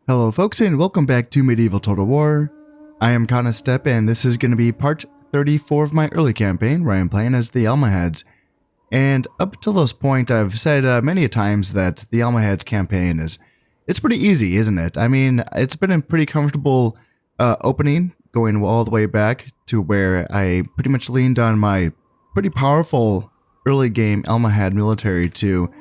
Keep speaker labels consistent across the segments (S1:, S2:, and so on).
S1: Hello folks and welcome back to Medieval Total War. I am Step and this is going to be part 34 of my early campaign where I am playing as the Almohads. And up to this point I've said many a times that the Almohads campaign it's pretty easy, isn't it? I mean, it's been a pretty comfortable opening going all the way back to where I pretty much leaned on my pretty powerful early game Almohad military to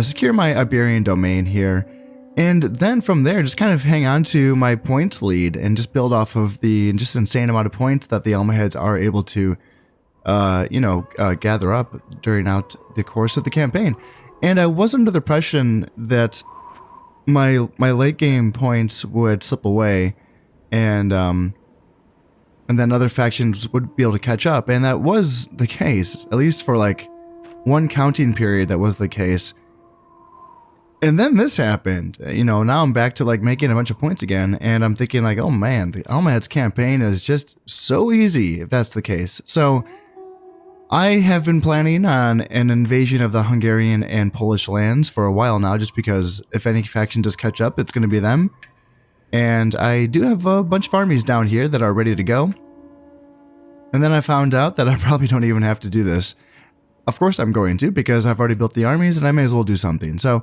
S1: secure my Iberian domain here. And then from there, just kind of hang on to my points lead and just build off of the just insane amount of points that the Almohads are able to, gather up during out the course of the campaign. And I was under the impression that my late game points would slip away, and then other factions would be able to catch up, and that was the case. At least for like one counting period, that was the case. And then this happened, now I'm back to like making a bunch of points again, and I'm thinking like, oh man, the Almohads campaign is just so easy if that's the case. So I have been planning on an invasion of the Hungarian and Polish lands for a while now, just because if any faction does catch up, it's going to be them. And I do have a bunch of armies down here that are ready to go. And then I found out that I probably don't even have to do this. Of course I'm going to, because I've already built the armies and I may as well do something. So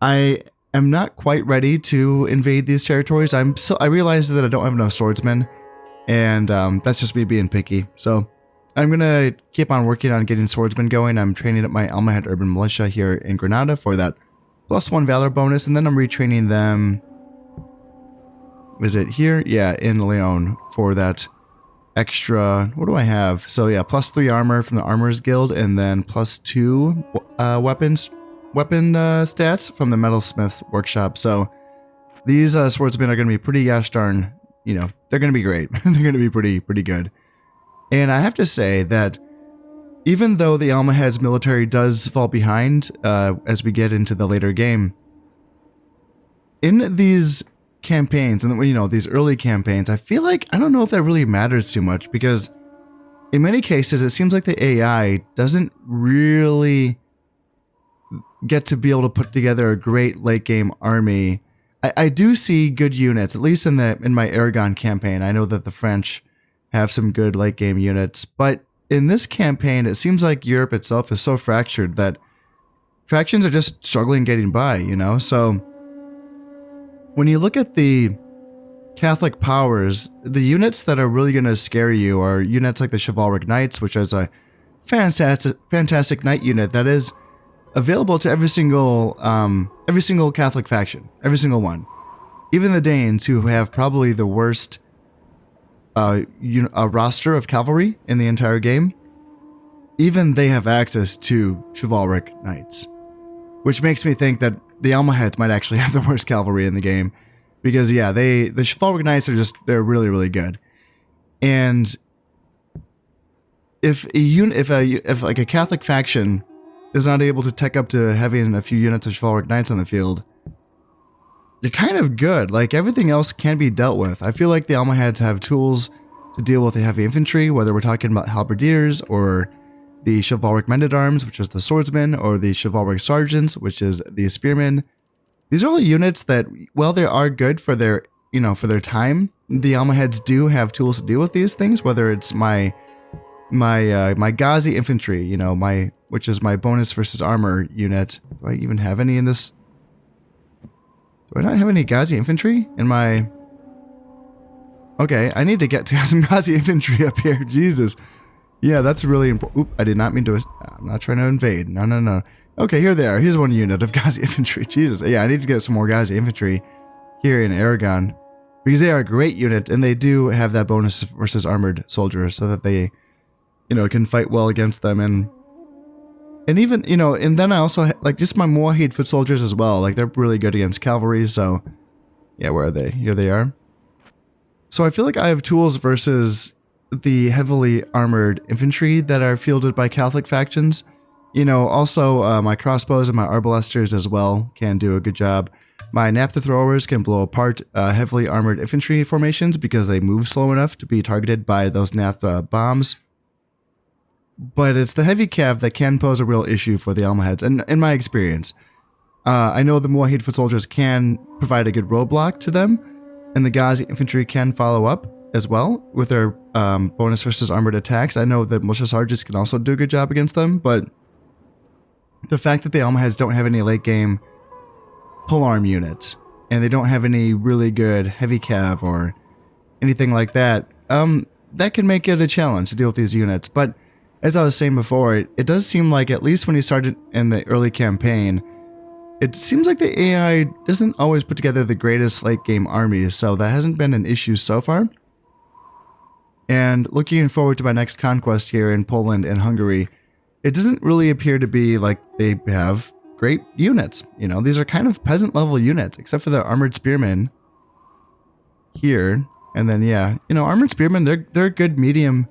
S1: I am not quite ready to invade these territories. I realize that I don't have enough swordsmen, and that's just me being picky. So I'm going to keep on working on getting swordsmen going. I'm training up my Almohad Urban Militia here in Granada for that +1 Valor bonus, and then I'm retraining them. Is it here? Yeah, in Leon for that extra. What do I have? So yeah, +3 armor from the Armorers Guild, and then +2 weapon stats from the Metalsmith's Workshop. So these swordsmen are going to be pretty gosh darn, they're going to be great. They're going to be pretty good. And I have to say that even though the Almohad's military does fall behind as we get into the later game, in these campaigns, and these early campaigns, I feel like, I don't know if that really matters too much, because in many cases it seems like the AI doesn't really get to be able to put together a great late game army. I do see good units, at least in my Aragon campaign. I know that the French have some good late game units, but in this campaign it seems like Europe itself is so fractured that factions are just struggling getting by, So when you look at the Catholic powers, the units that are really going to scare you are units like the Chivalric Knights, which is a fantastic knight unit that is available to every single Catholic faction, every single one. Even the Danes, who have probably the worst roster of cavalry in the entire game, even they have access to Chivalric Knights, which makes me think that the Almohads might actually have the worst cavalry in the game, because yeah, the Chivalric Knights are they're really good. And if like a Catholic faction is not able to tech up to having a few units of Chivalric Knights on the field, you're kind of good. Like, everything else can be dealt with. I feel like the Almohads have tools to deal with the heavy infantry, whether we're talking about halberdiers, or the Chivalric Men-at-Arms, which is the swordsmen, or the Chivalric Sergeants, which is the spearmen. These are all units that, while they are good for their, for their time, the Almohads do have tools to deal with these things, whether it's my Ghazi infantry, which is my bonus versus armor unit. Do I even have any in this? Do I not have any Ghazi infantry in my... Okay, I need to get to some Ghazi infantry up here. Jesus. Yeah, that's really important. Oop, I did not mean to... I'm not trying to invade. No. Okay, here they are. Here's one unit of Ghazi infantry. Jesus. Yeah, I need to get some more Ghazi infantry here in Aragon, because they are a great unit, and they do have that bonus versus armored soldiers, so that they... can fight well against them, and even, and then I also, like, just my Moahid foot soldiers as well, like, they're really good against cavalry, so, yeah, where are they? Here they are. So I feel like I have tools versus the heavily armored infantry that are fielded by Catholic factions. Also, my crossbows and my arbalesters as well can do a good job. My naphtha throwers can blow apart heavily armored infantry formations, because they move slow enough to be targeted by those naphtha bombs. But it's the heavy cav that can pose a real issue for the Almohads, and in my experience. I know the Almohad foot soldiers can provide a good roadblock to them, and the Ghazi infantry can follow up as well with their bonus versus armored attacks. I know that militia sergeants can also do a good job against them, but the fact that the Almohads don't have any late game polearm units, and they don't have any really good heavy cav or anything like that, that can make it a challenge to deal with these units. But as I was saying before, it does seem like, at least when you started in the early campaign, it seems like the AI doesn't always put together the greatest late game armies, so that hasn't been an issue so far. And looking forward to my next conquest here in Poland and Hungary, it doesn't really appear to be like they have great units. You know, these are kind of peasant level units, except for the armored spearmen here. And then, yeah, you know, armored spearmen, they're a good medium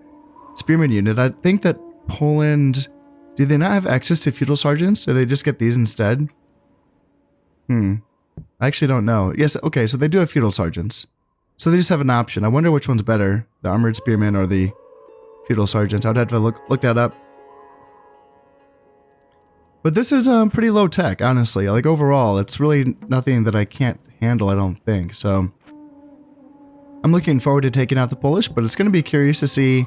S1: spearman unit. I think that Poland, do they not have access to feudal sergeants? Do they just get these instead? I actually don't know. Yes, okay, so they do have feudal sergeants. So they just have an option. I wonder which one's better, the armored spearmen or the feudal sergeants. I'd have to look that up. But this is pretty low tech, honestly. Like, overall, it's really nothing that I can't handle, I don't think. So I'm looking forward to taking out the Polish, but it's going to be curious to see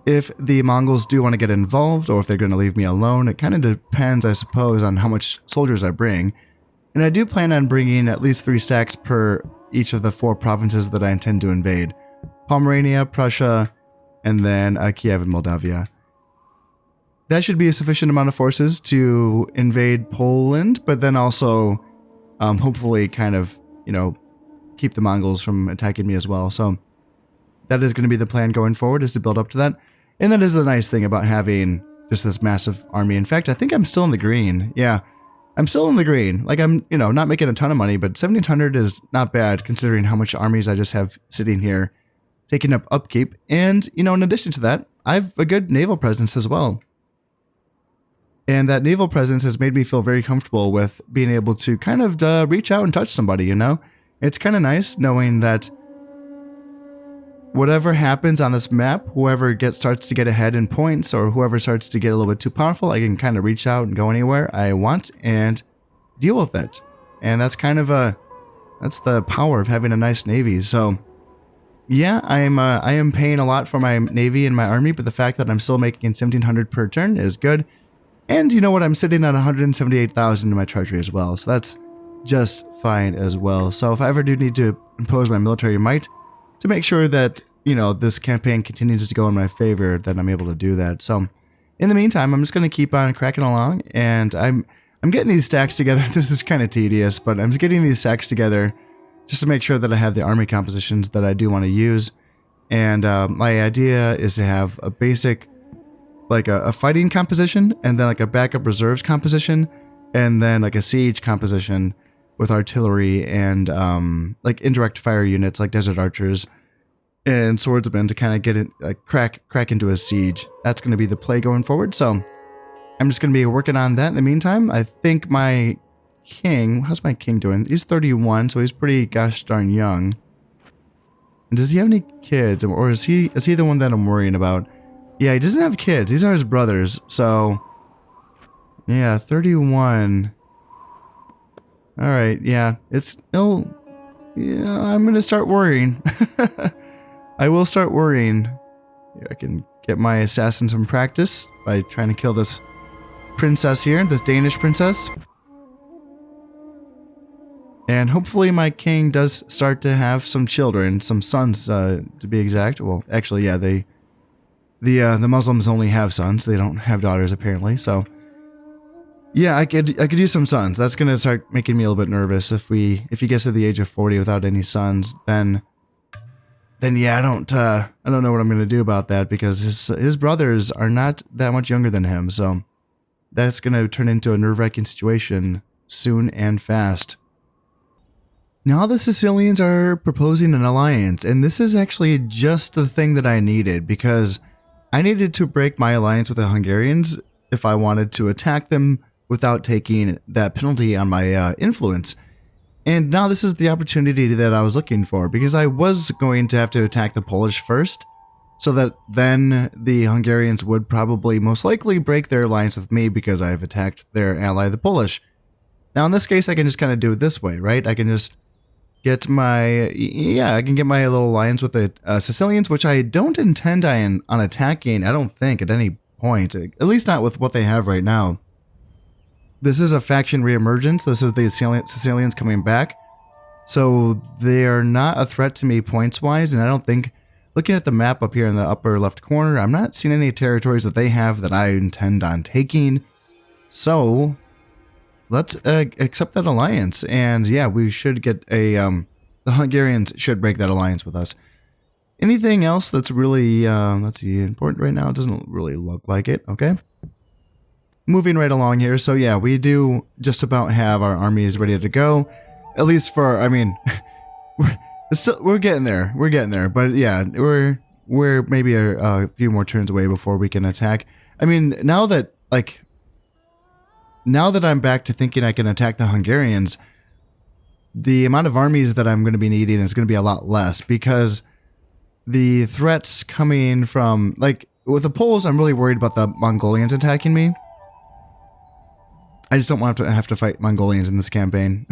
S1: if the Mongols do want to get involved or if they're going to leave me alone. It kind of depends, I suppose, on how much soldiers I bring. And I do plan on bringing at least 3 stacks per each of the 4 provinces that I intend to invade. Pomerania, Prussia, and then Kiev and Moldavia. That should be a sufficient amount of forces to invade Poland, but then also hopefully kind of, you know, keep the Mongols from attacking me as well. So that is going to be the plan going forward, is to build up to that. And that is the nice thing about having just this massive army. In fact, I think I'm still in the green. Yeah, I'm still in the green. Like, I'm, you know, not making a ton of money, but 1,700 is not bad considering how much armies I just have sitting here taking up upkeep. And, you know, in addition to that, I have a good naval presence as well. And that naval presence has made me feel very comfortable with being able to kind of reach out and touch somebody, you know? It's kind of nice knowing that whatever happens on this map, whoever starts to get ahead in points or whoever starts to get a little bit too powerful, I can kind of reach out and go anywhere I want and deal with it. And that's kind of that's the power of having a nice navy. So yeah, I am paying a lot for my navy and my army, but the fact that I'm still making 1,700 per turn is good. And you know what? I'm sitting at 178,000 in my treasury as well, so that's just fine as well. So if I ever do need to impose my military might to make sure that, you know, this campaign continues to go in my favor, then I'm able to do that. So in the meantime, I'm just going to keep on cracking along, and I'm getting these stacks together. This is kind of tedious, but I'm getting these stacks together just to make sure that I have the army compositions that I do want to use. And my idea is to have a basic, like a fighting composition, and then like a backup reserves composition, and then like a siege composition with artillery and like indirect fire units like desert archers and swordsmen to kind of get it, like crack into a siege. That's going to be the play going forward. So I'm just going to be working on that in the meantime. I think my king, how's my king doing? He's 31, so he's pretty gosh darn young. And does he have any kids, or is he the one that I'm worrying about? Yeah, he doesn't have kids. These are his brothers. So yeah, 31. All right, yeah, it's still, yeah, I'm going to start worrying. I will start worrying. I can get my assassin some practice by trying to kill this princess here, this Danish princess. And hopefully my king does start to have some children, some sons to be exact. Well, actually, yeah, the Muslims only have sons. They don't have daughters apparently. So yeah, I could use some sons. That's gonna start making me a little bit nervous. If he gets to the age of 40 without any sons, then yeah, I don't know what I'm gonna do about that, because his brothers are not that much younger than him. So that's gonna turn into a nerve-wracking situation soon and fast. Now the Sicilians are proposing an alliance, and this is actually just the thing that I needed, because I needed to break my alliance with the Hungarians if I wanted to attack them without taking that penalty on my influence. And now this is the opportunity that I was looking for, because I was going to have to attack the Polish first, so that then the Hungarians would probably most likely break their alliance with me because I have attacked their ally, the Polish. Now in this case, I can just kind of do it this way, right? I can just get my, I can get my little alliance with the Sicilians, which I don't intend on attacking, I don't think, at any point. At least not with what they have right now. This is a faction reemergence. This is the Sicilians coming back. So they are not a threat to me points-wise, and I don't think, looking at the map up here in the upper left corner, I'm not seeing any territories that they have that I intend on taking. So let's accept that alliance, and yeah, we should get a, the Hungarians should break that alliance with us. Anything else that's really, let's see, important right now? It doesn't really look like it, okay? Moving right along here, so yeah, we do just about have our armies ready to go. At least for, I mean, we're getting there. We're getting there. But yeah, we're maybe a few more turns away before we can attack. I mean, now that I'm back to thinking I can attack the Hungarians, the amount of armies that I'm going to be needing is going to be a lot less, because the threats coming from, like, with the Poles, I'm really worried about the Mongolians attacking me. I just don't want to have to fight Mongolians in this campaign.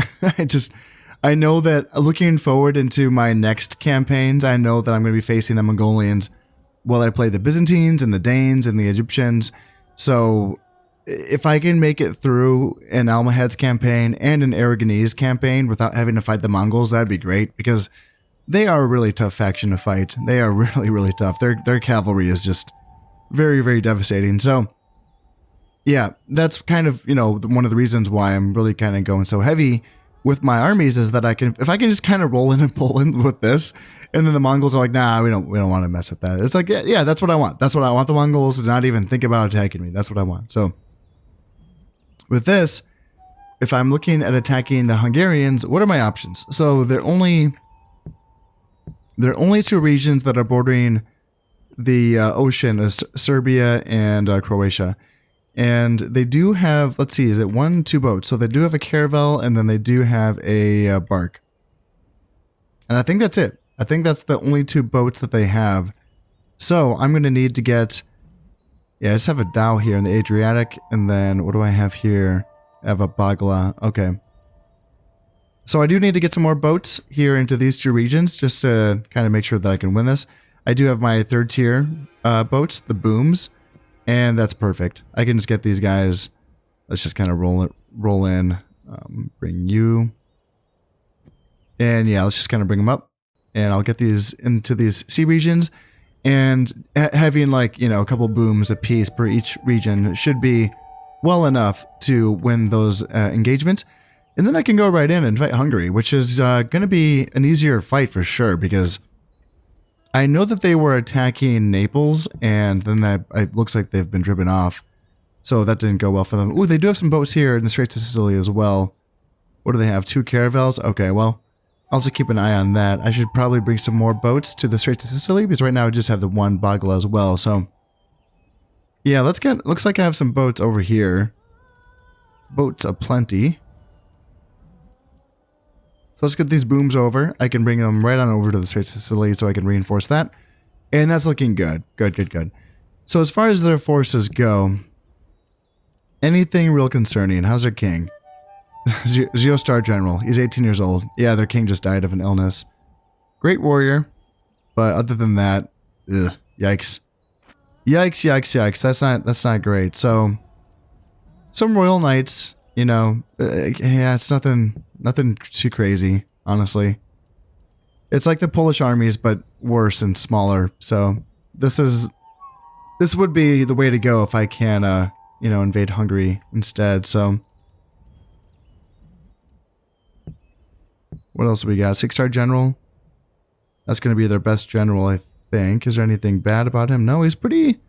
S1: I know that looking forward into my next campaigns, I know that I'm going to be facing the Mongolians while I play the Byzantines and the Danes and the Egyptians. So if I can make it through an Almohads campaign and an Aragonese campaign without having to fight the Mongols, that'd be great, because they are a really tough faction to fight. They are really, really tough. Their cavalry is just very, very devastating. So yeah, that's kind of, you know, one of the reasons why I'm really kind of going so heavy with my armies, is that if I can just kind of roll in and pull in with this, and then the Mongols are like, nah, we don't want to mess with that. It's like, yeah, that's what I want. That's what I want, the Mongols to not even think about attacking me. That's what I want. So with this, if I'm looking at attacking the Hungarians, what are my options? So there are only two regions that are bordering the ocean, is Serbia and Croatia. And they do have, let's see, is it 1, 2 boats? So they do have a caravel, and then they do have a bark. And I think that's it. I think that's the only 2 boats that they have. So I'm going to need to get, yeah, I just have a dhow here in the Adriatic. And then what do I have here? I have a bagla. Okay. So I do need to get some more boats here into these 2 regions, just to kind of make sure that I can win this. I do have my 3rd tier boats, the booms. And that's perfect. I can just get these guys. Let's just kind of roll in. Bring you. And yeah, let's just kind of bring them up. And I'll get these into these sea regions. And having, like, you know, a couple booms apiece per each region should be well enough to win those engagements. And then I can go right in and fight Hungary, which is going to be an easier fight for sure, because I know that they were attacking Naples, and then it looks like they've been driven off. So that didn't go well for them. Ooh, they do have some boats here in the Straits of Sicily as well. What do they have? 2 caravels? Okay, well, I'll have to keep an eye on that. I should probably bring some more boats to the Straits of Sicily, because right now I just have the 1 bagla as well. So yeah, looks like I have some boats over here. Boats aplenty. So let's get these booms over. I can bring them right on over to the Straits of Sicily so I can reinforce that. And that's looking good. Good. So as far as their forces go, anything real concerning? How's their king? Zio Star General. He's 18 years old. Yeah, their king just died of an illness. Great warrior. But other than that, ugh, yikes. Yikes. That's not great. So some royal knights, you know, yeah, it's nothing too crazy, honestly. It's like the Polish armies, but worse and smaller. So this would be the way to go if I can, you know, invade Hungary instead. So what else do we got? 6-star general. That's going to be their best general, I think. Is there anything bad about him? No, he's pretty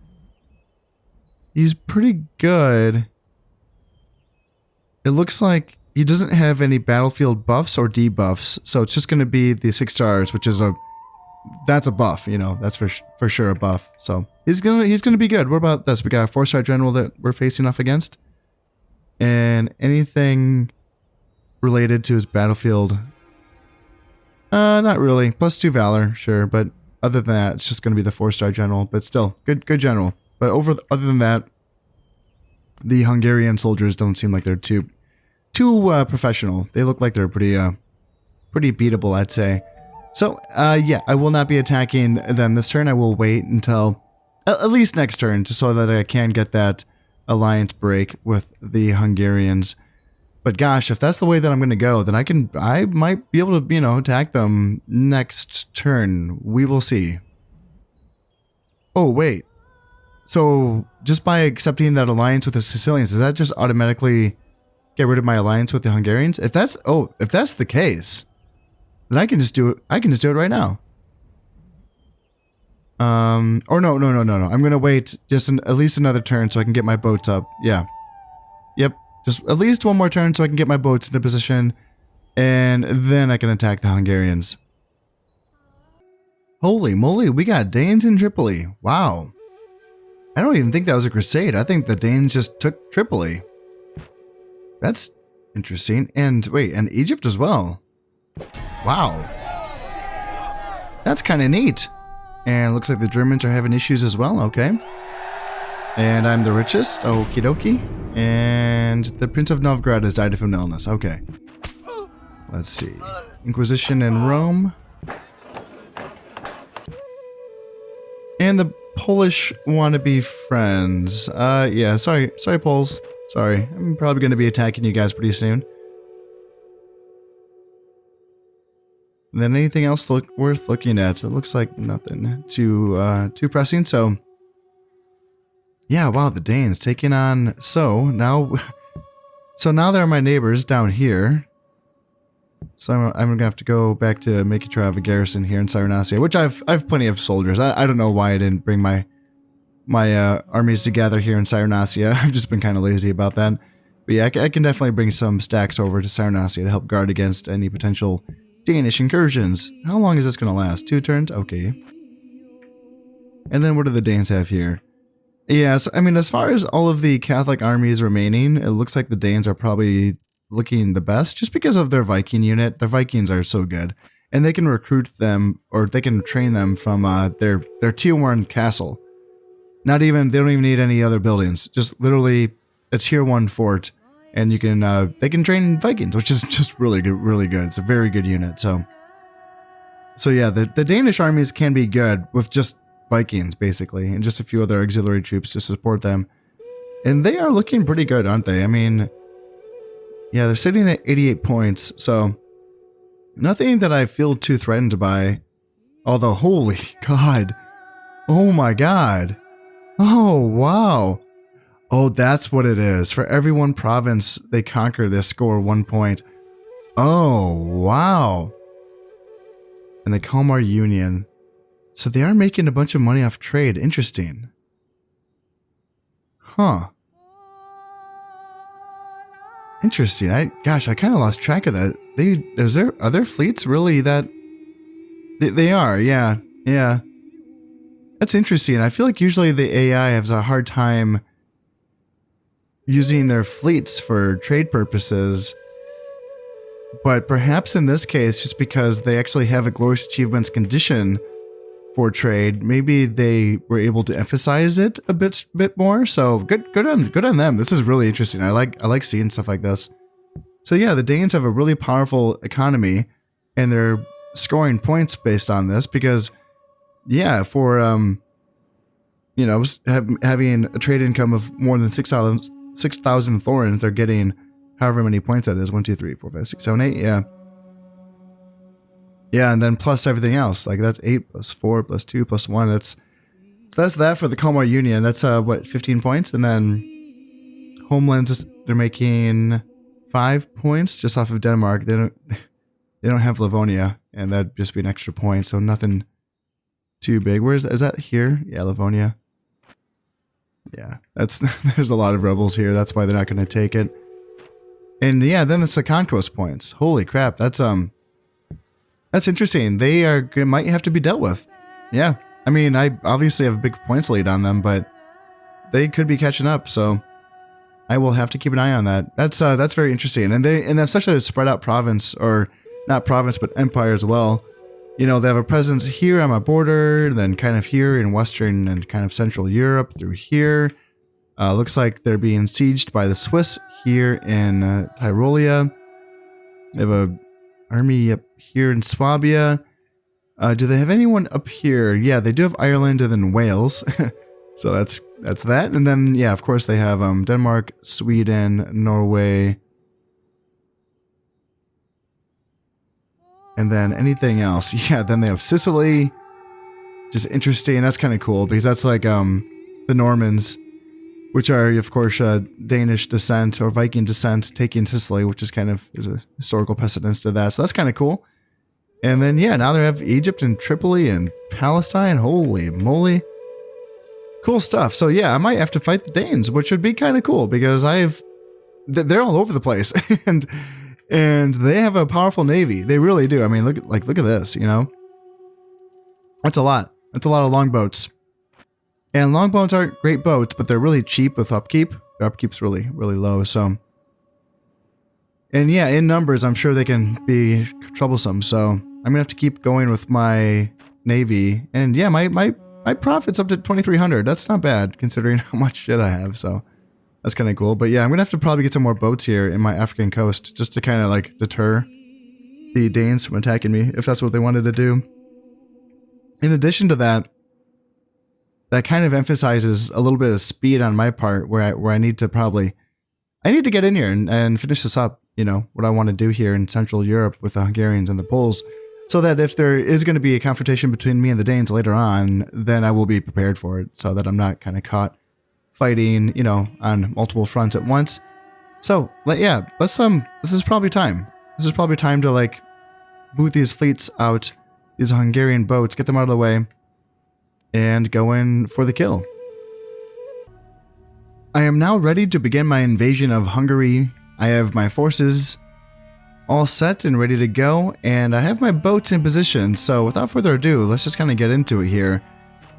S1: good. It looks like he doesn't have any battlefield buffs or debuffs, so it's just going to be the 6 stars, which is that's a buff, you know, that's for sure a buff. So he's gonna be good. What about this? We got a 4-star general that we're facing off against, and anything related to his battlefield? Not really. +2 valor, sure, but other than that, it's just going to be the 4-star general. But still, good general. But other than that, the Hungarian soldiers don't seem like they're too too professional. They look like they're pretty beatable, I'd say. So, yeah, I will not be attacking them this turn. I will wait until at least next turn, just so that I can get that alliance break with the Hungarians. But gosh, if that's the way that I'm going to go, then I might be able to, you know, attack them next turn. We will see. Oh, wait. So, just by accepting that alliance with the Sicilians, does that just automatically get rid of my alliance with the Hungarians? If that's the case, then I can just do it. I can just do it right now. Or no. I'm going to wait just at least another turn so I can get my boats up. Yeah. Yep. Just at least one more turn so I can get my boats into position, and then I can attack the Hungarians. Holy moly, we got Danes in Tripoli. Wow. I don't even think that was a crusade. I think the Danes just took Tripoli. That's interesting. And wait, and Egypt as well. Wow. That's kind of neat. And it looks like the Germans are having issues as well. Okay. And I'm the richest. Okie dokie. And the Prince of Novgorod has died of an illness. Okay. Let's see. Inquisition in Rome. And the Polish want to be friends. Yeah, sorry, Poles. Sorry. I'm probably going to be attacking you guys pretty soon. And then anything else worth looking at? It looks like nothing too pressing, so... Yeah, wow, the Danes taking on... So now they're my neighbors down here. So I'm gonna have to go back to making sure I have a garrison here in Cyrenaica, which I've plenty of soldiers. I don't know why I didn't bring my armies together here in Cyrenaica. I've just been kind of lazy about that. But yeah, I can definitely bring some stacks over to Cyrenaica to help guard against any potential Danish incursions. How long is this gonna last? 2 turns? Okay. And then what do the Danes have here? Yeah, so, I mean, as far as all of the Catholic armies remaining, it looks like the Danes are probably looking the best just because of their Viking unit. The Vikings are so good. And they can recruit them, or they can train them from their tier 1 castle. They don't even need any other buildings. Just literally a tier 1 fort. And you can, they can train Vikings, which is just really good. It's a very good unit, so yeah, the Danish armies can be good with just Vikings, basically, and just a few other auxiliary troops to support them. And they are looking pretty good, aren't they? I mean, yeah, they're sitting at 88 points, so nothing that I feel too threatened by. Although, holy God. Oh my God. Oh, wow. Oh, that's what it is. For every one province they conquer, they score 1 point. Oh, wow. And the Kalmar Union. So they are making a bunch of money off trade. Interesting. Huh. Interesting. Gosh, I kind of lost track of that. Are their fleets really that? They are, yeah. Yeah. That's interesting. I feel like usually the AI has a hard time using their fleets for trade purposes. But perhaps in this case, just because they actually have a glorious achievements condition for trade, maybe they were able to emphasize it a bit more. So good on them. This is really interesting. I like seeing stuff like this. So yeah, the Danes have a really powerful economy, and they're scoring points based on this because, yeah, for you know, having a trade income of more than 6,000 florins, they're getting however many points that is. 1, 2, 3, 4, 5, 6, 7, 8. Yeah. Yeah, and then plus everything else. Like that's 8 plus 4 plus 2 plus 1. That's that for the Kalmar Union. That's what, 15 points, and then Homelands, they're making 5 points just off of Denmark. They don't have Livonia, and that'd just be an extra point. So nothing too big. Is that here? Yeah, Livonia. Yeah, there's a lot of rebels here. That's why they're not going to take it. And yeah, then it's the conquest points. Holy crap, that's interesting. They might have to be dealt with. Yeah, I mean, I obviously have a big points lead on them, but they could be catching up. So I will have to keep an eye on that. That's very interesting. And that's such a spread out province, or not province, but empire as well. You know, they have a presence here on my border, then kind of here in Western and kind of Central Europe through here. Looks like they're being sieged by the Swiss here in Tyrolia. They have a army up here in Swabia. Do they have anyone up here? Yeah, they do have Ireland and then Wales. So that's that. And then, yeah, of course they have Denmark, Sweden, Norway. And then anything else. Yeah, then they have Sicily. Just interesting. That's kind of cool because that's like the Normans, which are, of course, Danish descent or Viking descent, taking Sicily, which is kind of, there's a historical precedence to that. So that's kind of cool. And then, yeah, now they have Egypt and Tripoli and Palestine. Holy moly. Cool stuff. So, yeah, I might have to fight the Danes, which would be kind of cool because they're all over the place. and they have a powerful navy. They really do. I mean, look at this, you know? That's a lot. That's a lot of longboats. And longboats aren't great boats, but they're really cheap with upkeep. Their upkeep's really, really low, so... And yeah, in numbers, I'm sure they can be troublesome, so I'm gonna have to keep going with my navy. And yeah, my profit's up to 2,300. That's not bad, considering how much shit I have, so... That's kind of cool. But yeah, I'm gonna have to probably get some more boats here in my African coast, just to kind of, like, deter the Danes from attacking me, if that's what they wanted to do. In addition to that, that kind of emphasizes a little bit of speed on my part where I need to get in here and finish this up, you know, what I want to do here in Central Europe with the Hungarians and the Poles, so that if there is going to be a confrontation between me and the Danes later on, then I will be prepared for it, so that I'm not kind of caught fighting, you know, on multiple fronts at once. So, yeah, this is probably time. This is probably time to, like, move these fleets out, these Hungarian boats, get them out of the way, and go in for the kill. I am now ready to begin my invasion of Hungary. I have my forces all set and ready to go, and I have my boats in position, so without further ado, let's just kind of get into it here.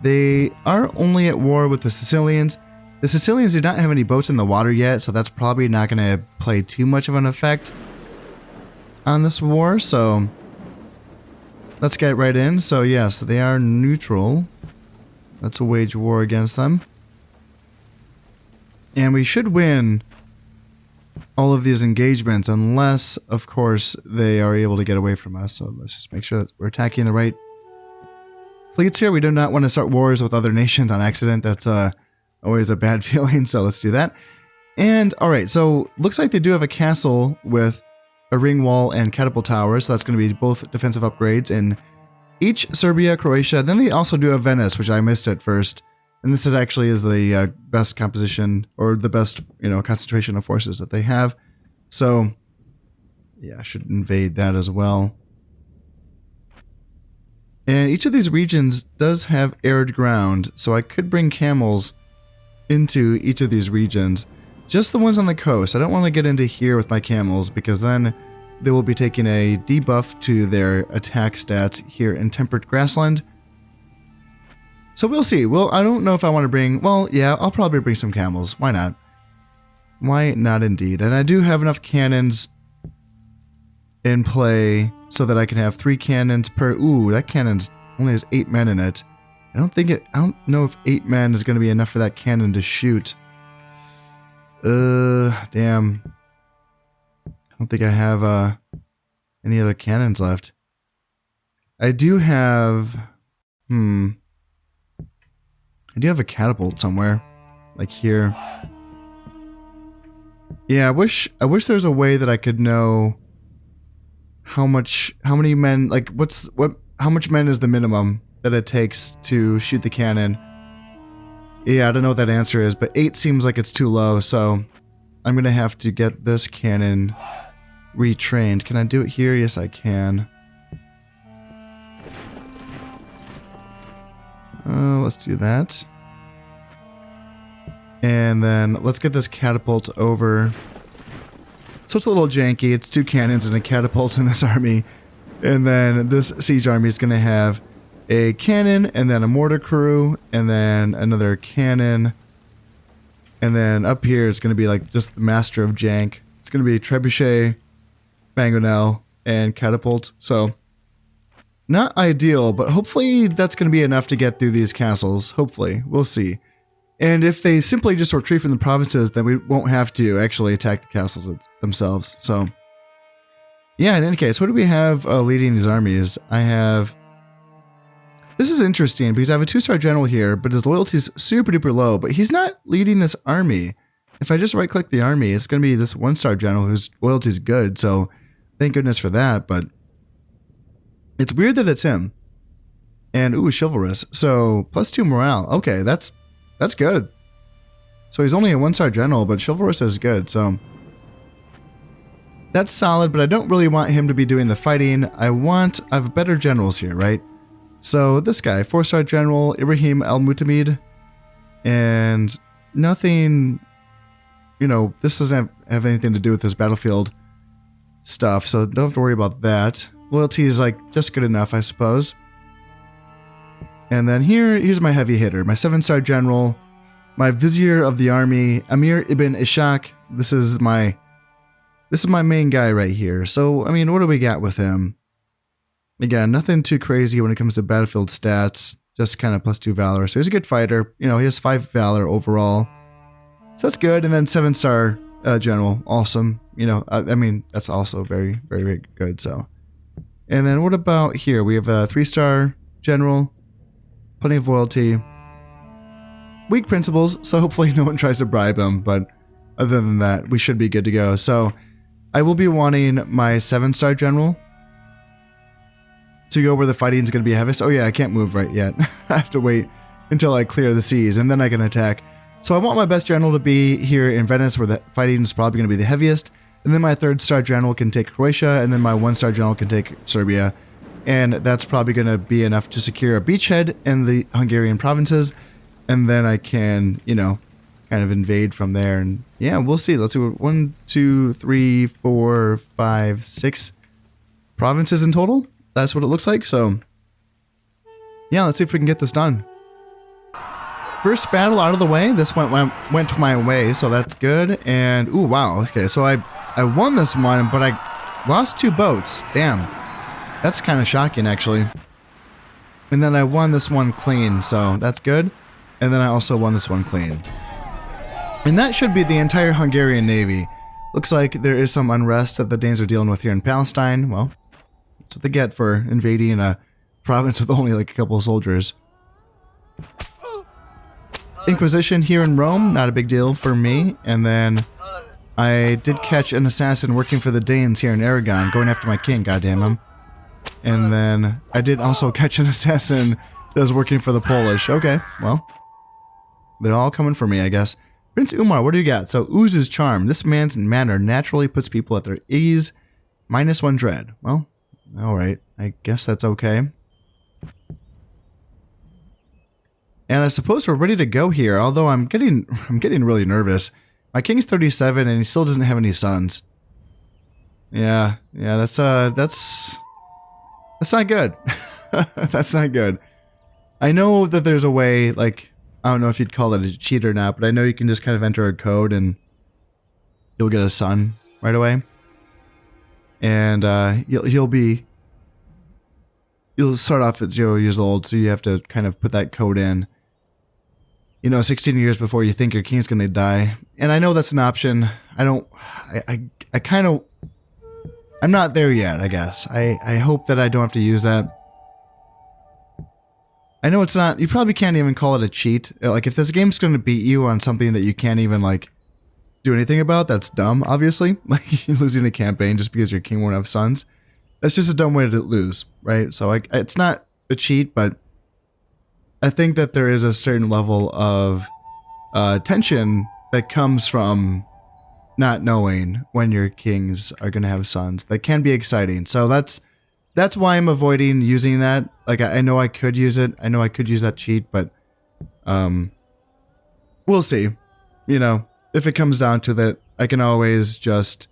S1: They are only at war with the Sicilians. The Sicilians do not have any boats in the water yet, so that's probably not going to play too much of an effect on this war, so let's get right in. So yes, they are neutral. Let's wage war against them. And we should win all of these engagements unless, of course, they are able to get away from us. So let's just make sure that we're attacking the right fleets here. We do not want to start wars with other nations on accident. That's always a bad feeling, so let's do that. And, alright, so looks like they do have a castle with a ring wall and catapult towers. So that's going to be both defensive upgrades in each Serbia, Croatia. Then they also do have Venice, which I missed at first. And this is actually the best composition, or the best, you know, concentration of forces that they have. So, yeah, I should invade that as well. And each of these regions does have arid ground, so I could bring camels into each of these regions. Just the ones on the coast. I don't want to get into here with my camels, because then they will be taking a debuff to their attack stats here in temperate grassland. So we'll see. Well, I don't know if I want to bring... Well, yeah, I'll probably bring some camels. Why not? Why not indeed? And I do have enough cannons in play so that I can have 3 cannons per... Ooh, that cannon's only has 8 men in it. I don't know if 8 men is going to be enough for that cannon to shoot. Damn. I don't think I have any other cannons left. I do have... I do have a catapult somewhere, like here. Yeah, I wish there was a way that I could know how many men, like how much men is the minimum that it takes to shoot the cannon. Yeah, I don't know what that answer is, but 8 seems like it's too low, so I'm gonna have to get this cannon retrained. Can I do it here? Yes, I can. Let's do that. And then let's get this catapult over. So it's a little janky. It's 2 cannons and a catapult in this army. And then this siege army is going to have a cannon and then a mortar crew and then another cannon. And then up here it's going to be like just the master of jank. It's going to be trebuchet, mangonel, and catapult. So not ideal, but hopefully that's going to be enough to get through these castles. Hopefully. We'll see. And if they simply just retreat from the provinces, then we won't have to actually attack the castles themselves. So, yeah, in any case, what do we have leading these armies? I have... This is interesting because I have a 2-star general here, but his loyalty is super duper low, but he's not leading this army. If I just right-click the army, it's going to be this 1-star general whose loyalty is good, so thank goodness for that, but it's weird that it's him. And, ooh, chivalrous. So, +2 morale. Okay, that's good. So he's only a 1-star general, but chivalrous is good, so... That's solid, but I don't really want him to be doing the fighting. I have better generals here, right? So this guy, 4-star general, Ibrahim Al-Mutamid. And nothing... You know, this doesn't have anything to do with this battlefield stuff, so don't have to worry about that. Loyalty is, like, just good enough, I suppose. And then here's my heavy hitter, my 7-star general, my vizier of the army, Amir ibn Ishaq. This is my main guy right here. So, I mean, what do we got with him? Again, nothing too crazy when it comes to battlefield stats, just kind of +2 valor. So he's a good fighter. You know, he has 5 valor overall. So that's good. And then 7-star general, awesome. You know, I mean, that's also very, very, very good. So, and then what about here? We have a 3-star general, plenty of loyalty, weak principles. So hopefully no one tries to bribe him. But other than that, we should be good to go. So I will be wanting my 7-star general to go where the fighting is going to be heaviest. Oh yeah, I can't move right yet. I have to wait until I clear the seas and then I can attack. So I want my best general to be here in Venice where the fighting is probably going to be the heaviest. And then my 3rd-star general can take Croatia, and then my 1-star general can take Serbia. And that's probably going to be enough to secure a beachhead in the Hungarian provinces. And then I can, you know, kind of invade from there. And yeah, we'll see. Let's see. 1, 2, 3, 4, 5, 6 provinces in total. That's what it looks like. So yeah, let's see if we can get this done. First battle out of the way. This went my way, so that's good. And ooh, wow. Okay, so I won this one, but I lost 2 boats. Damn, that's kind of shocking, actually. And then I won this one clean, so that's good. And then I also won this one clean. And that should be the entire Hungarian navy. Looks like there is some unrest that the Danes are dealing with here in Palestine. Well, that's what they get for invading a province with only like a couple of soldiers. Inquisition here in Rome, not a big deal for me. And then I did catch an assassin working for the Danes here in Aragon, going after my king, goddamn him. And then I did also catch an assassin that was working for the Polish. Okay, well, they're all coming for me, I guess. Prince Umar, what do you got? So, Ooz's charm. This man's manner naturally puts people at their ease. -1 dread. Well, alright. I guess that's okay. And I suppose we're ready to go here, although I'm getting really nervous. My king's 37 and he still doesn't have any sons. Yeah, that's not good. That's not good. I know that there's a way, like, I don't know if you'd call it a cheat or not, but I know you can just kind of enter a code and you'll get a son right away. And you'll start off at 0 years old, so you have to kind of put that code in. You know, 16 years before you think your king's gonna die. And I know that's an option. I'm not there yet, I guess. I hope that I don't have to use that. I know it's not, you probably can't even call it a cheat. Like, if this game's gonna beat you on something that you can't even, like, do anything about, that's dumb, obviously. Like, you're losing a campaign just because your king won't have sons. That's just a dumb way to lose, right? So, it's not a cheat, but I think that there is a certain level of tension that comes from not knowing when your kings are going to have sons. That can be exciting. So that's why I'm avoiding using that. Like, I know I could use it. I know I could use that cheat, but we'll see. You know, if it comes down to that, I can always just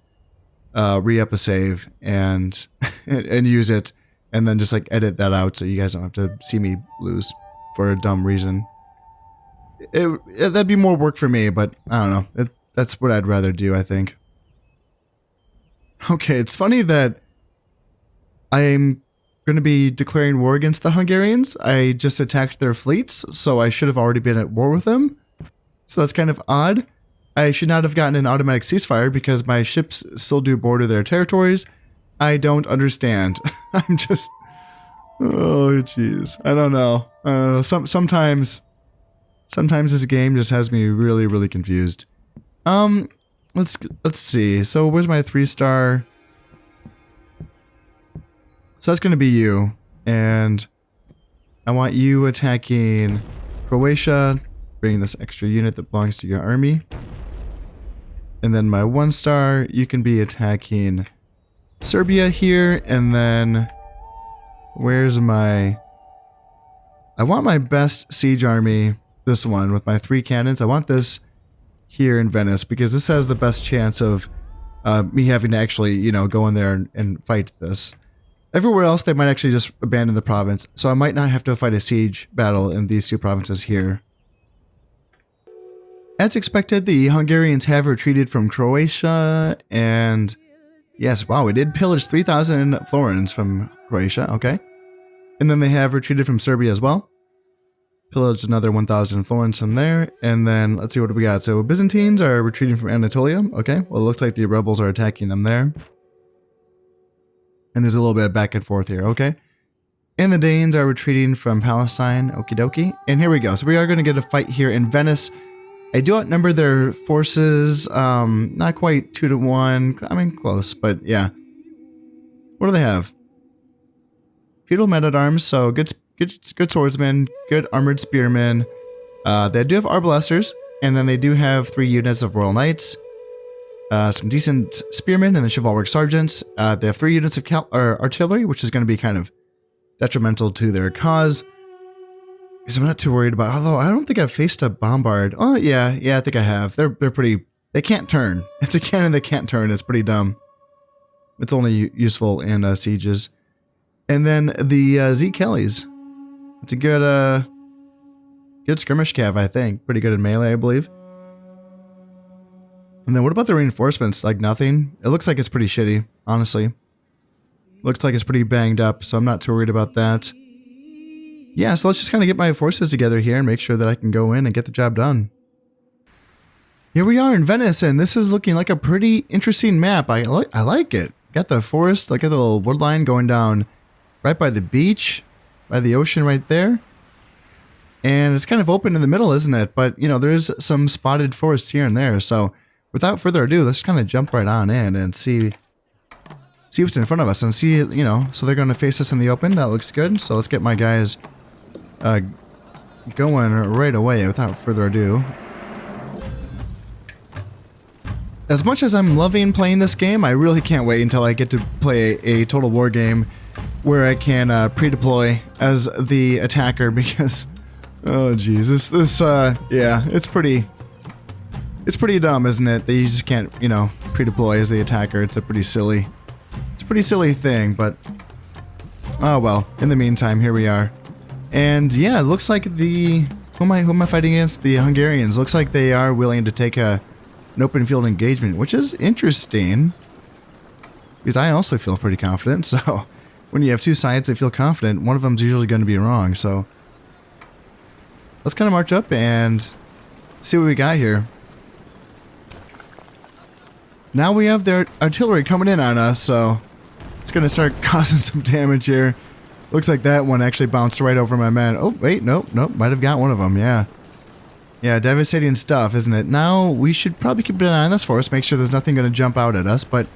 S1: re-up a save and and use it, and then just like edit that out so you guys don't have to see me lose for a dumb reason. That'd be more work for me, but I don't know. That's what I'd rather do, I think. Okay, it's funny that I'm going to be declaring war against the Hungarians. I just attacked their fleets, so I should have already been at war with them. So that's kind of odd. I should not have gotten an automatic ceasefire because my ships still do border their territories. I don't understand. I'm just... Oh, jeez. I don't know. Sometimes this game just has me really, really confused. Let's see. So where's my 3-star? So that's going to be you. And I want you attacking Croatia, bringing this extra unit that belongs to your army. And then my 1-star, you can be attacking Serbia here. And then where's my... I want my best siege army, this one with my 3 cannons. I want this here in Venice because this has the best chance of me having to actually, you know, go in there and fight this. Everywhere else, they might actually just abandon the province, so I might not have to fight a siege battle in these 2 provinces here. As expected, the Hungarians have retreated from Croatia, and yes, wow, we did pillage 3,000 florins from Croatia, okay. And then they have retreated from Serbia as well. Pillaged another 1,000 florins from there, and then let's see what we got. So Byzantines are retreating from Anatolia, okay. Well, it looks like the rebels are attacking them there. And there's a little bit of back and forth here, okay? And the Danes are retreating from Palestine, okie dokie. And here we go. So we are going to get a fight here in Venice. I do outnumber their forces, not quite 2 to 1. I mean, close, but yeah. What do they have? Feudal men-at-arms, so good swordsmen, good armored spearmen. They do have arbalesters, and then they do have 3 units of Royal Knights. Some decent spearmen and the chivalric sergeants. They have 3 units of artillery, which is going to be kind of detrimental to their cause. Because I'm not too worried about. Although I don't think I've faced a bombard. Oh yeah, I think I have. They're pretty. They can't turn. It's a cannon that can't turn. It's pretty dumb. It's only useful in sieges. And then the Z Kellys. It's a good skirmish cav, I think. Pretty good in melee, I believe. And then what about the reinforcements? Like nothing? It looks like it's pretty shitty, honestly. Looks like it's pretty banged up, so I'm not too worried about that. Yeah, so let's just kind of get my forces together here and make sure that I can go in and get the job done. Here we are in Venice, and this is looking like a pretty interesting map. I like it. Got the forest, like a little wood line going down right by the beach, by the ocean right there. And it's kind of open in the middle, isn't it? But, you know, there's some spotted forests here and there, so... Without further ado, let's kind of jump right on in and see what's in front of us and see, you know, so they're going to face us in the open. That looks good. So let's get my guys going right away without further ado. As much as I'm loving playing this game, I really can't wait until I get to play a Total War game where I can pre-deploy as the attacker because, oh geez, yeah, it's pretty dumb, isn't it? That you just can't, you know, pre-deploy as the attacker. It's a pretty silly thing, but oh well. In the meantime, here we are. And yeah, it looks like who am I fighting against? The Hungarians. Looks like they are willing to take an open field engagement, which is interesting. Because I also feel pretty confident, so when you have 2 sides that feel confident, one of them's usually going to be wrong, so let's kind of march up and see what we got here. Now we have their artillery coming in on us, so it's going to start causing some damage here. Looks like that one actually bounced right over my man. Oh, wait, nope, might have got one of them, yeah. Yeah, devastating stuff, isn't it? Now, we should probably keep an eye on this force, make sure there's nothing going to jump out at us, but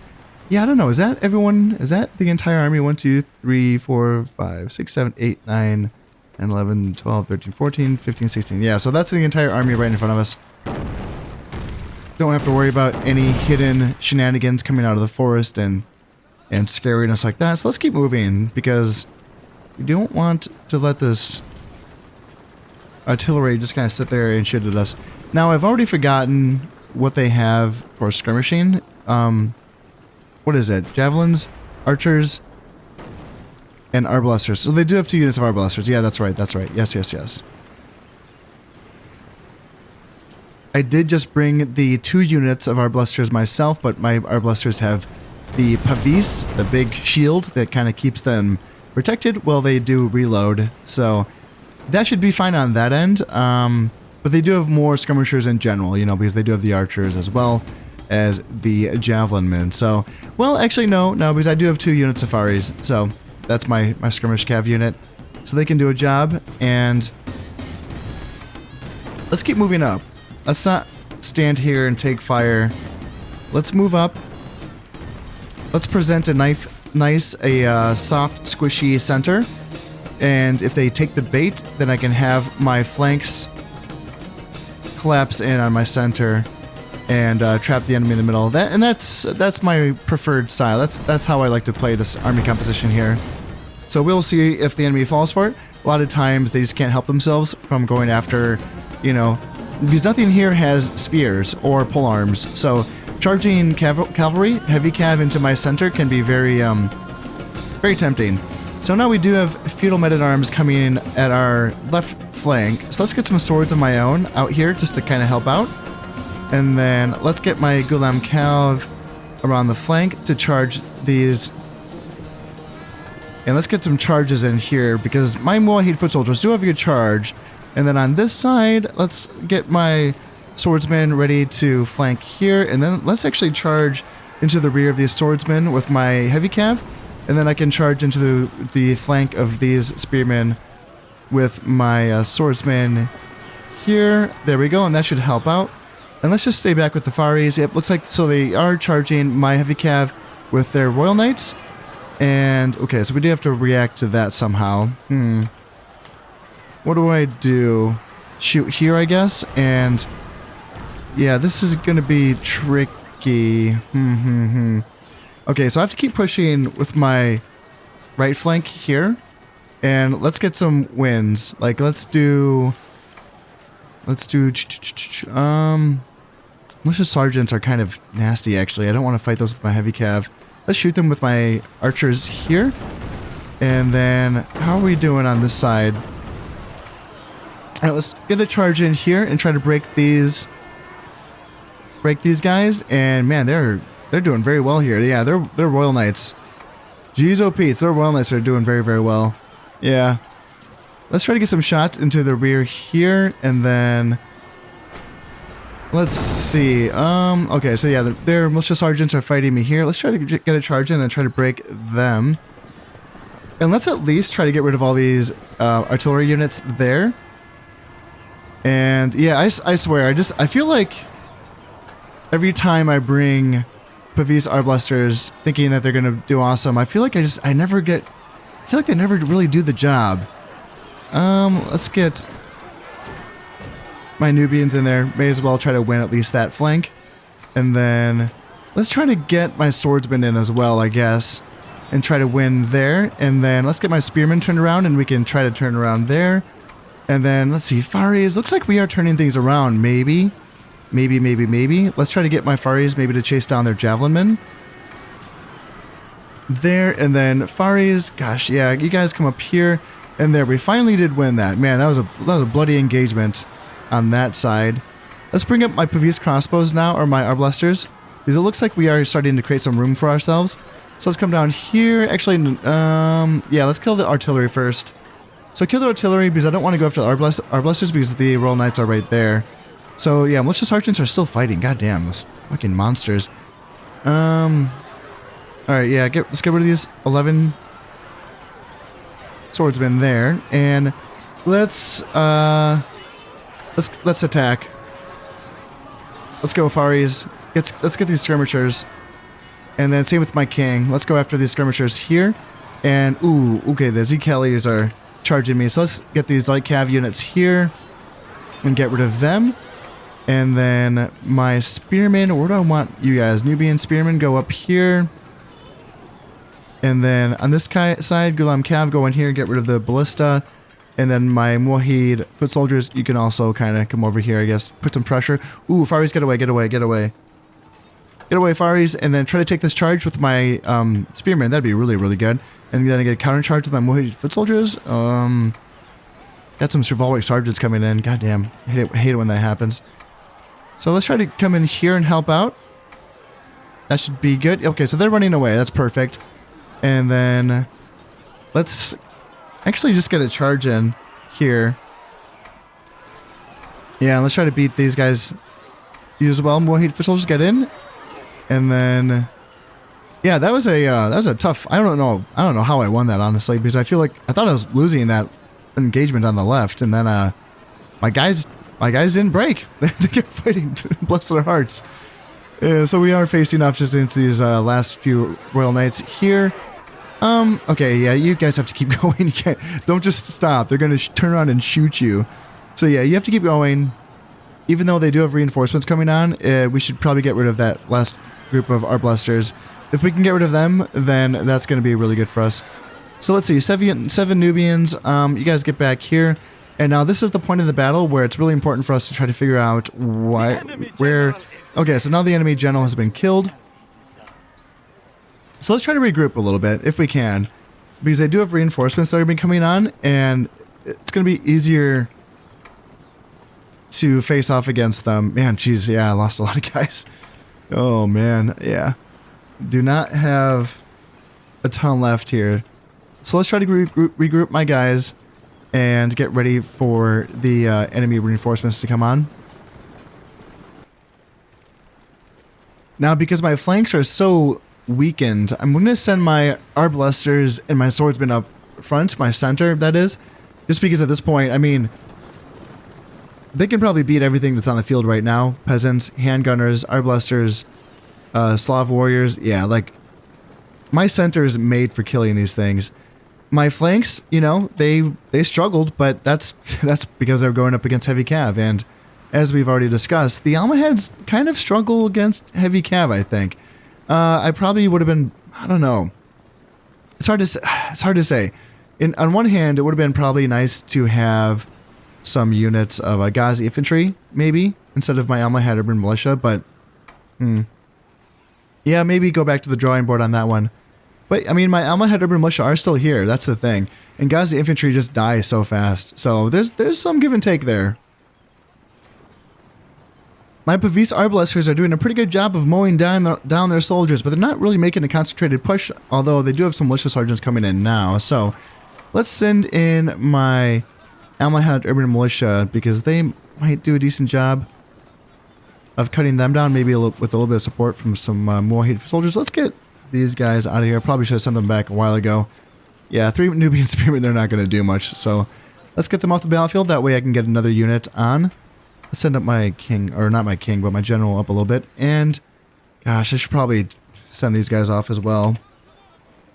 S1: yeah, I don't know. Is that everyone? Is that the entire army? 1, 2, 3, 4, 5, 6, 7, 8, 9, 10, 11, 12, 13, 14, 15, 16. Yeah, so that's the entire army right in front of us. Don't have to worry about any hidden shenanigans coming out of the forest and scaring us like that. So let's keep moving because we don't want to let this artillery just kind of sit there and shoot at us. Now, I've already forgotten what they have for skirmishing. What is it? Javelins, archers, and arbalesters. So they do have 2 units of arbalesters. Yeah, that's right. Yes. I did just bring the 2 units of arbalesters myself, but my arbalesters have the pavis, the big shield that kind of keeps them protected while they do reload. So that should be fine on that end. But But they do have more skirmishers in general, you know, because they do have the archers as well as the javelin men. So, well, actually, no, because I do have 2 unit safaris. So that's my skirmish cav unit. So they can do a job. And let's keep moving up. Let's not stand here and take fire. Let's move up. Let's present a nice, soft, squishy center. And if they take the bait, then I can have my flanks collapse in on my center and trap the enemy in the middle. That's my preferred style. That's how I like to play this army composition here. So we'll see if the enemy falls for it. A lot of times they just can't help themselves from going after, you know, because nothing here has spears or polearms. So charging cavalry, heavy cav into my center can be very, very tempting. So now we do have feudal men-at-arms coming in at our left flank. So let's get some swords of my own out here just to kind of help out. And then let's get my Gulam Cav around the flank to charge these. And let's get some charges in here because my Moahid foot soldiers do have a good charge. And then on this side, let's get my swordsmen ready to flank here. And then let's actually charge into the rear of these swordsmen with my heavy cav. And then I can charge into the flank of these spearmen with my swordsmen here. There we go, and that should help out. And let's just stay back with the Faris. Yep, looks like so they are charging my heavy cav with their Royal Knights. And, okay, so we do have to react to that somehow. What do I do? Shoot here, I guess? And, yeah, this is going to be tricky. Okay, so I have to keep pushing with my right flank here. And let's get some wins. Like, let's do... Militia sergeants are kind of nasty, actually. I don't want to fight those with my heavy cav. Let's shoot them with my archers here. And then, how are we doing on this side? Alright, let's get a charge in here and try to break these guys. And man, they're doing very well here. Yeah, they're Royal Knights. Jeez, oh Pete, their Royal Knights are doing very, very well. Yeah. Let's try to get some shots into the rear here, and then... Let's see. Okay, so yeah, their militia sergeants are fighting me here. Let's try to get a charge in and try to break them. And let's at least try to get rid of all these artillery units there. And yeah, I swear, I feel like every time I bring Pavis Arblasters thinking that they're gonna do awesome, I feel like I feel like they never really do the job. Let's get my Nubians in there. May as well try to win at least that flank. And then let's try to get my swordsmen in as well, I guess. And try to win there. And then let's get my spearmen turned around and we can try to turn around there. And then let's see, Faris. Looks like we are turning things around, maybe. Maybe. Let's try to get my Faris maybe to chase down their javelin men. There, and then Faris, gosh, yeah, you guys come up here. And there, we finally did win that. Man, that was a bloody engagement on that side. Let's bring up my Pavis crossbows now, or my arblasters, because it looks like we are starting to create some room for ourselves. So let's come down here. Actually, yeah, let's kill the artillery first. So kill the artillery because I don't want to go after the arblasters because the Royal Knights are right there. So yeah, militia sergeants are still fighting. God damn, those fucking monsters. Alright, yeah, let's get rid of these 11 swordsmen there, and let's attack. Let's go, Faris. Let's get these skirmishers. And then same with my king. Let's go after these skirmishers here. And ooh, okay, the Z-Callies are charging me. So let's get these light cav units here and get rid of them. And then my spearmen, where do I want you guys? Nubian spearmen, go up here. And then on this side, Gulam Cav, go in here and get rid of the ballista. And then my Moahid foot soldiers, you can also kind of come over here, I guess. Put some pressure. Ooh, Faris, get away. Get away, Faris. And then try to take this charge with my spearmen. That'd be really, really good. And then I get a counter charge with my Moahid foot soldiers. Got some Servalwic sergeants coming in. Goddamn. I hate it when that happens. So let's try to come in here and help out. That should be good. Okay, so they're running away. That's perfect. And then let's actually just get a charge in here. Yeah, let's try to beat these guys as well. Moheed foot soldiers get in, and then yeah, that was a tough. I don't know how I won that honestly, because I feel like I thought I was losing that engagement on the left, and then my guys didn't break. They kept fighting. Bless their hearts. So we are facing off just into these last few Royal Knights here. Okay, yeah, you guys have to keep going. You can't, don't just stop. They're going to turn around and shoot you. So yeah, you have to keep going. Even though they do have reinforcements coming on, we should probably get rid of that last group of Arblasters. If we can get rid of them, then that's going to be really good for us. So let's see, seven Nubians. You guys get back here. And now this is the point of the battle where it's really important for us to try to figure out where... Okay, so now the enemy general has been killed. So let's try to regroup a little bit, if we can. Because they do have reinforcements that are been coming on, and it's going to be easier to face off against them. Man, geez, yeah, I lost a lot of guys. Oh, man, yeah. Do not have a ton left here. So let's try to regroup my guys and get ready for the enemy reinforcements to come on. Now, because my flanks are so weakened, I'm going to send my Arblasters and my swordsmen up front, my center, that is. Just because at this point, I mean, they can probably beat everything that's on the field right now. Peasants, handgunners, Arblasters, Slav warriors. Yeah, like, my center is made for killing these things. My flanks, you know, they struggled, but that's because they're going up against heavy cav, and as we've already discussed, the Almohads kind of struggle against heavy cav, I think. I probably would have been, I don't know. It's hard to say. On one hand, it would have been probably nice to have some units of Ghazi infantry, maybe, instead of my Almohad urban militia, but yeah, maybe go back to the drawing board on that one. But, I mean, my Almohad urban militia are still here, that's the thing. And Ghazi infantry just die so fast, so there's some give and take there. My Pavis Arblasters are doing a pretty good job of mowing down their soldiers, but they're not really making a concentrated push, although they do have some militia sergeants coming in now. So let's send in my Almohad urban militia, because they might do a decent job of cutting them down, maybe with a little bit of support from some Moheed soldiers. Let's get these guys out of here. Probably should have sent them back a while ago. Yeah, 3 Nubian Spearmen, they're not going to do much, so let's get them off the battlefield. That way I can get another unit on. Let's send up my king, or not my king, but my general up a little bit. And, gosh, I should probably send these guys off as well.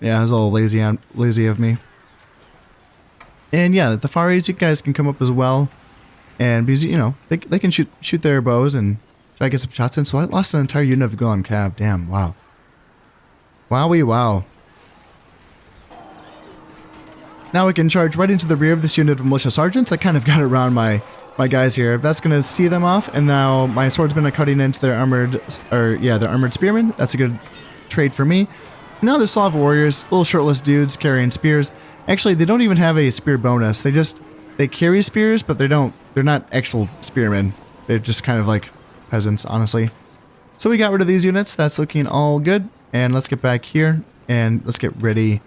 S1: Yeah, it's a little lazy of me. And yeah, the Faris, you guys can come up as well. And because, you know, they can shoot their bows and try to get some shots in. So I lost an entire unit of Golem Cav. Damn, wow. Wowie wow. Now we can charge right into the rear of this unit of militia sergeants. I kind of got around my guys here. That's going to see them off, and now my swordsmen are cutting into their armored spearmen. That's a good trade for me. Now the Slav warriors, little shirtless dudes carrying spears. Actually, they don't even have a spear bonus. They carry spears, but they're not actual spearmen. They're just kind of like peasants, honestly. So we got rid of these units. That's looking all good. And let's get back here and let's get ready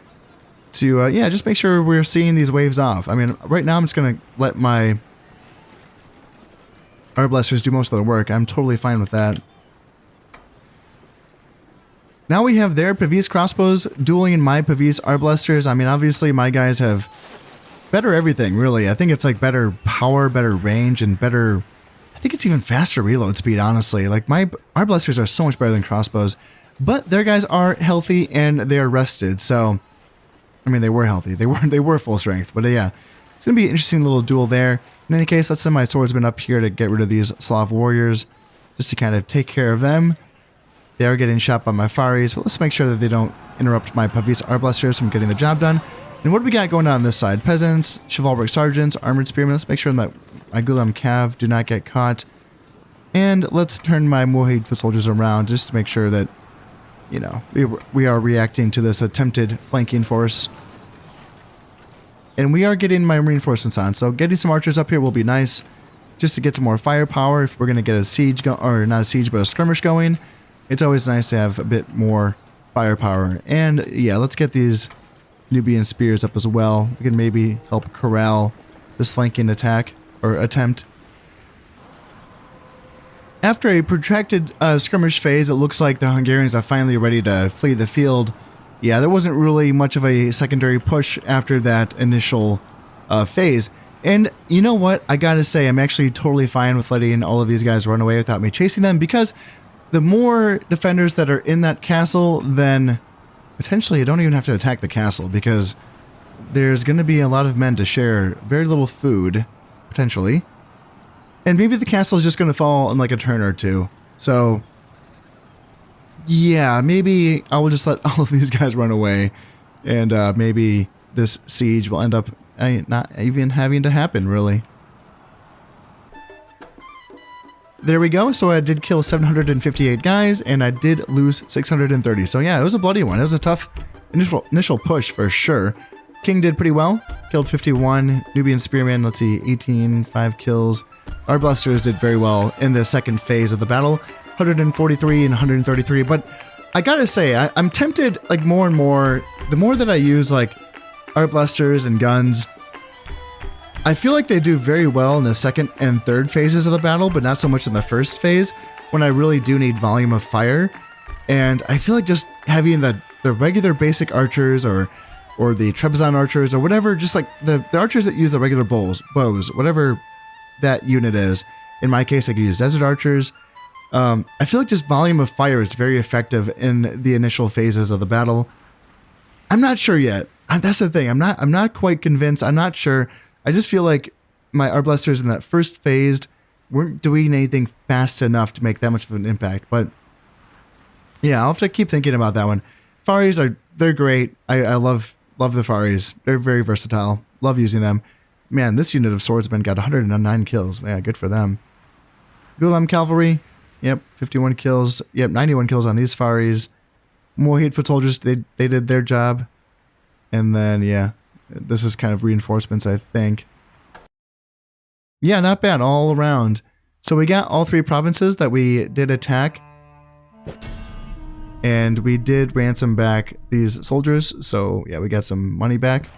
S1: to yeah, just make sure we're seeing these waves off. I mean, right now I'm just going to let my Arblasters do most of the work. I'm totally fine with that. Now we have their Pavis crossbows dueling my Pavis Arblasters. I mean, obviously my guys have better everything, really. I think it's like better power, better range, and better... I think it's even faster reload speed, honestly. Like, my Arblasters are so much better than crossbows. But their guys are healthy and they're rested, so... I mean, they were healthy. They were full strength. But yeah, it's going to be an interesting little duel there. In any case, let's send my swordsmen up here to get rid of these Slav warriors, just to kind of take care of them. They are getting shot by my Faris, but let's make sure that they don't interrupt my Pavis Arblasters from getting the job done. And what do we got going on this side? Peasants, chivalric sergeants, armored spearmen. Let's make sure that my Gulam Cav do not get caught. And let's turn my Moheed foot soldiers around just to make sure that, you know, we are reacting to this attempted flanking force. And we are getting my reinforcements on, so getting some archers up here will be nice, just to get some more firepower if we're going to get a siege, or not a siege, but a skirmish going. It's always nice to have a bit more firepower. And yeah, let's get these Nubian spears up as well. We can maybe help corral this flanking attack, or attempt. After a protracted skirmish phase, it looks like the Hungarians are finally ready to flee the field. Yeah, there wasn't really much of a secondary push after that initial phase. And you know what? I gotta say, I'm actually totally fine with letting all of these guys run away without me chasing them, because the more defenders that are in that castle, then potentially you don't even have to attack the castle, because there's going to be a lot of men to share very little food, potentially. And maybe the castle is just going to fall in like a turn or two. So, yeah, maybe I will just let all of these guys run away. And maybe this siege will end up not even having to happen, really. There we go. So I did kill 758 guys, and I did lose 630. So yeah, it was a bloody one. It was a tough initial push for sure. King did pretty well. Killed 51. Nubian Spearman, let's see, 18, 5 kills. Our Blusters did very well in the second phase of the battle. 143 and 133. But I gotta say, I'm tempted, like, more and more. The more that I use, like, Our Blusters and guns, I feel like they do very well in the second and third phases of the battle, but not so much in the first phase, when I really do need volume of fire. And I feel like just having the regular basic archers or the Trebizond archers or whatever, just like the archers that use the regular bows, whatever that unit is. In my case, I could use desert archers. I feel like just volume of fire is very effective in the initial phases of the battle. I'm not sure yet. That's the thing. I'm not quite convinced. I'm not sure. I just feel like my Arblasters in that first phase weren't doing anything fast enough to make that much of an impact. But yeah, I'll have to keep thinking about that one. Faris they're great. I love the Faris. They're very versatile. Love using them. Man, this unit of swordsmen got 109 kills. Yeah, good for them. Gulam Cavalry. Yep, 51 kills. Yep, 91 kills on these Faris. Mohid foot soldiers, they did their job. And then, yeah, this is kind of reinforcements, I think. Yeah, not bad all around. So we got all 3 provinces that we did attack. And we did ransom back these soldiers. So, yeah, we got some money back.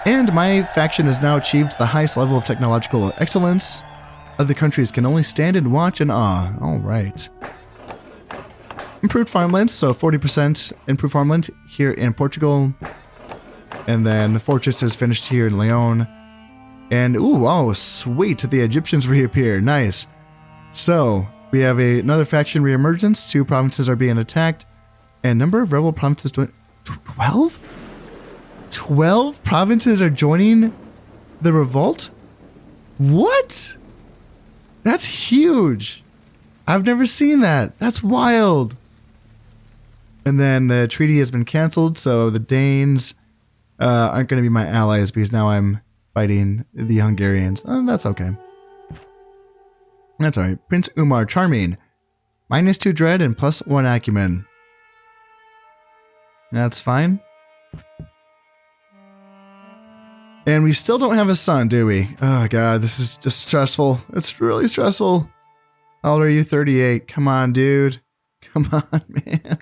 S1: And my faction has now achieved the highest level of technological excellence. Other countries can only stand and watch in awe. All right. Improved farmlands, so 40% improved farmland here in Portugal. And then the fortress is finished here in Leon. And, ooh, oh, sweet, the Egyptians reappear. Nice. So, we have another faction reemergence. 2 provinces are being attacked. And number of rebel provinces, 12? 12 provinces are joining the revolt? What? That's huge. I've never seen that. That's wild. And then the treaty has been canceled, so the Danes aren't going to be my allies because now I'm fighting the Hungarians. That's okay. That's alright. Prince Umar, charming. -2 dread and +1 acumen. That's fine. And we still don't have a son, do we? Oh god, this is just stressful. It's really stressful. How old are you? 38. Come on, dude. Come on, man.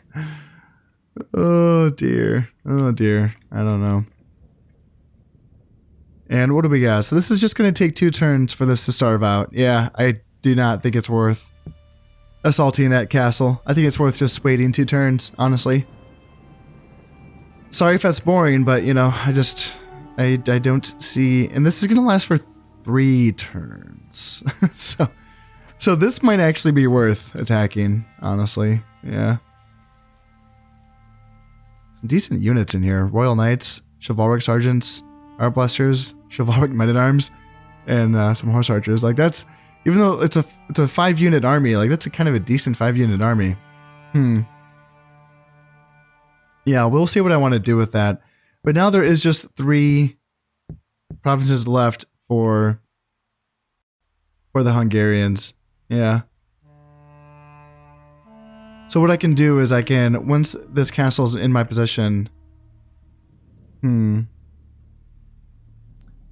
S1: Oh dear. Oh dear. I don't know. And what do we got? So this is just going to take 2 turns for this to starve out. Yeah, I do not think it's worth assaulting that castle. I think it's worth just waiting 2 turns, honestly. Sorry if that's boring, but you know, I don't see, and this is going to last for 3 turns. so this might actually be worth attacking, honestly. Yeah. Some decent units in here. Royal Knights, Chivalric Sergeants, Arblasters, Chivalric Men-at-Arms, and some Horse Archers. Like that's, even though it's a 5-unit army, like that's a kind of a decent 5-unit army. Yeah, we'll see what I want to do with that. But now there is just 3 provinces left for the Hungarians. Yeah. So what I can do is I can, once this castle's in my possession... I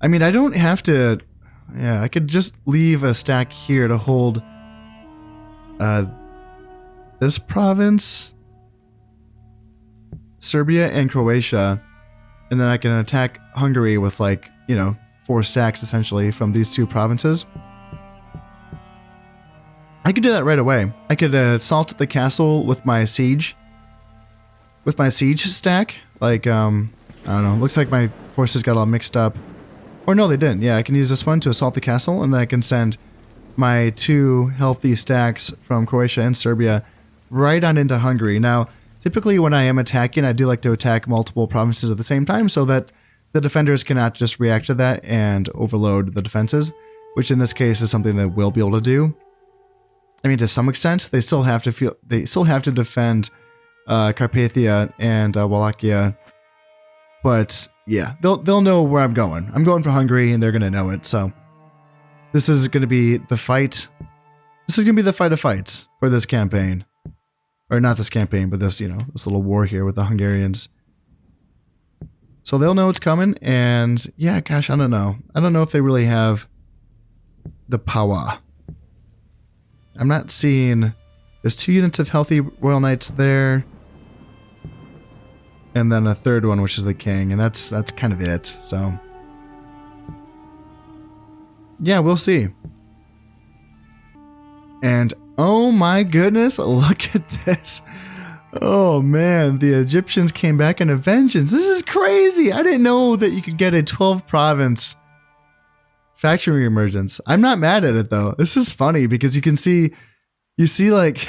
S1: mean, I don't have to... Yeah, I could just leave a stack here to hold this province, Serbia, and Croatia. And then I can attack Hungary with, like, you know, 4 stacks, essentially, from these 2 provinces. I could do that right away. I could assault the castle with my siege. With my siege stack. Like, I don't know. Looks like my forces got all mixed up. Or no, they didn't. Yeah, I can use this one to assault the castle, and then I can send my 2 healthy stacks from Croatia and Serbia right on into Hungary. Now, typically when I am attacking, I do like to attack multiple provinces at the same time so that the defenders cannot just react to that and overload the defenses, which in this case is something that we'll be able to do. I mean, to some extent, they still have to defend Carpathia and Wallachia, but yeah, they'll know where I'm going. I'm going for Hungary, and they're gonna know it. So this is gonna be the fight. This is gonna be the fight of fights for this campaign, or not this campaign, but this this little war here with the Hungarians. So they'll know it's coming, and yeah, gosh, I don't know. I don't know if they really have the power. I'm not seeing. There's 2 units of healthy Royal Knights there. And then a 3rd one, which is the king. And that's kind of it. So yeah, we'll see. And oh my goodness, look at this. Oh man, the Egyptians came back in a vengeance. This is crazy. I didn't know that you could get a 12 province faction reemergence. I'm not mad at it though. This is funny because you see like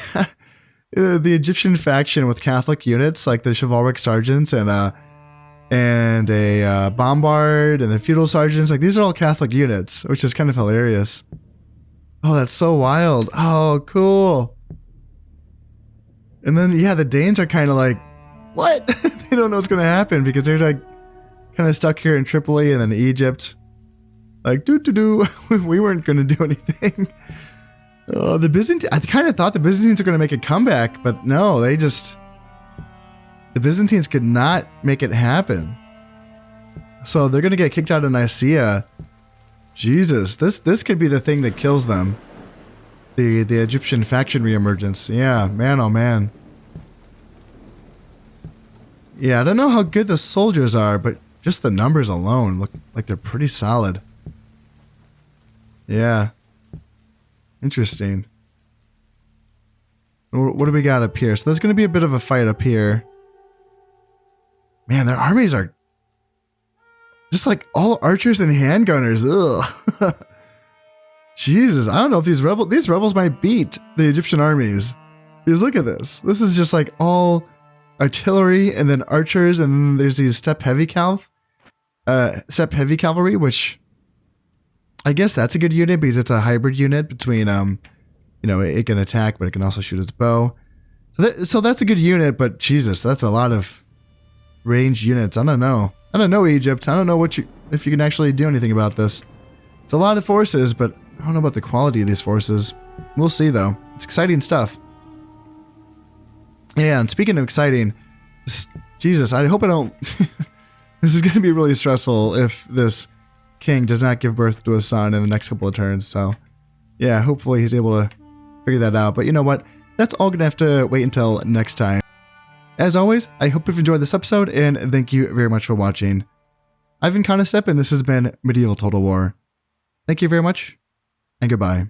S1: the Egyptian faction with Catholic units like the chivalric sergeants and a bombard and the feudal sergeants. Like these are all Catholic units, which is kind of hilarious. Oh, that's so wild. Oh, cool. And then yeah, the Danes are kind of like, what? They don't know what's gonna happen because they're like kind of stuck here in Tripoli and then Egypt. Like we weren't gonna do anything. Oh, the Byzantines, I kind of thought the Byzantines are going to make a comeback, but no, the Byzantines could not make it happen. So they're going to get kicked out of Nicaea. Jesus, this could be the thing that kills them. The Egyptian faction reemergence. Yeah, man, oh man. Yeah, I don't know how good the soldiers are, but just the numbers alone look like they're pretty solid. Yeah. Interesting. What do we got up here? So there's going to be a bit of a fight up here. Man, their armies are just like all archers and handgunners. Ugh. Jesus, I don't know if these rebels might beat the Egyptian armies. Because look at this. This is just like all artillery and then archers, and then there's these steppe heavy cavalry, which I guess that's a good unit because it's a hybrid unit between, it can attack, but it can also shoot its bow. So that's a good unit, but Jesus, that's a lot of ranged units. I don't know. I don't know, Egypt. I don't know if you can actually do anything about this. It's a lot of forces, but I don't know about the quality of these forces. We'll see, though. It's exciting stuff. Yeah, and speaking of exciting, Jesus, I hope I don't... This is going to be really stressful if this king does not give birth to a son in the next couple of turns. So, yeah, hopefully he's able to figure that out. But you know what? That's all going to have to wait until next time. As always, I hope you've enjoyed this episode, and thank you very much for watching. I've been Conostep, and this has been Medieval Total War. Thank you very much, and goodbye.